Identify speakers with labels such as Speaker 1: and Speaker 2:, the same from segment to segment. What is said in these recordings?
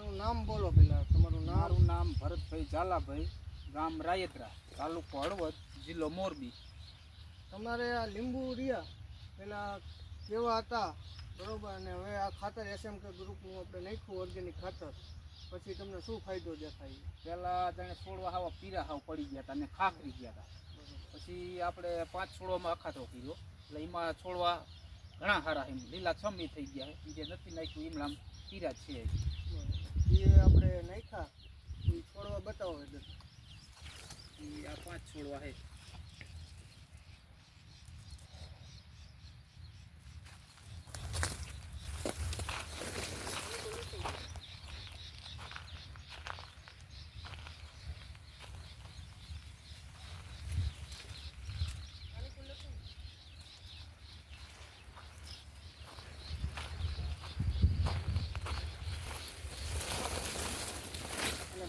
Speaker 1: તમારું નામ બોલો પેલા. તમારું નામ?
Speaker 2: મારું નામ ભરતભાઈ ઝાલાભાઈ, ગામ રાયદ્રા, તાલુકો હળવદ, જિલ્લો મોરબી.
Speaker 1: તમારે આ લીંબુ રહ્યા પેલા કેવા હતા બરોબર, અને હવે આ ખાતર SMK ગ્રુપનું આપણે નાખ્યું ઓર્ગેનિક ખાતર, પછી તમને શું ફાયદો દેખાય?
Speaker 2: પહેલાં જાણે છોડવા હાવ પીરા હાવ પડી ગયા હતા અને ખાખરી ગયા હતા. પછી આપણે 5 છોડવામાં અખાતો કર્યો એટલે એમાં છોડવા ઘણા સારા એમ લીલા છમી થઈ ગયા. એ જે નથી નાખ્યું એમ આમ પીરા છે.
Speaker 1: એ આપણે નાખ્યા એ છોડવા બતાવો એટલે
Speaker 2: એ આ 5 છોડવા છે.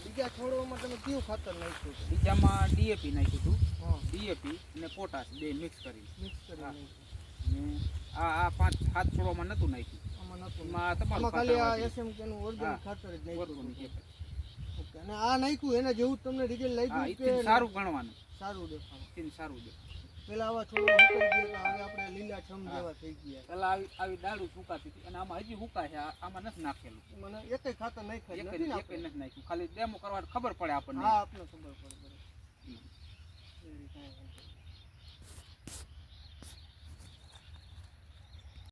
Speaker 1: બીજા છોડવામાં તમે કયું ખાતર નાખ્યું હતું?
Speaker 2: બીજામાં ડીએપી નાખ્યું હતું.
Speaker 1: હા,
Speaker 2: ડીએપી અને પોટાશ બે મિક્સ કરી.
Speaker 1: મિક્સ કરી
Speaker 2: હા.
Speaker 1: નાખ્યું.
Speaker 2: ને આ 5-7 છોડવામાં નહોતું નાખ્યું.
Speaker 1: આમાં નહોતું.
Speaker 2: એમાં તમારું
Speaker 1: આમાં ખાલી આ
Speaker 2: ખાતર
Speaker 1: SMK નું ઓર્ગેનિક ખાતર જ નાખ્યું
Speaker 2: ઓર્ગોનિક
Speaker 1: હતું. ઓકે, અને આ નાખ્યું એના જેવું જ તમને રિઝલ્ટ
Speaker 2: હા,
Speaker 1: લાગ્યું
Speaker 2: એથી
Speaker 1: કે
Speaker 2: સારું ગણવાનું.
Speaker 1: સારું દેખાણ?
Speaker 2: એથી સારું દેખાય.
Speaker 1: પેલા આવા છોડવા સુકાઈ ગયા હતા, હવે આપણે લીલા છમ જેવા થઈ ગયા.
Speaker 2: પેલા આવી ડાળું સુકાતી હતી અને આમાં હજી સુકાય છે. આમાં નથી નાખેલું.
Speaker 1: મને એકેય ખાતર નાખ્યા
Speaker 2: એક
Speaker 1: નથી ને
Speaker 2: નથી નાખ્યું. ખાલી ડેમો કરવા ખબર પડે આપણને.
Speaker 1: હા, આપણને ખબર પડે. એ રીતે.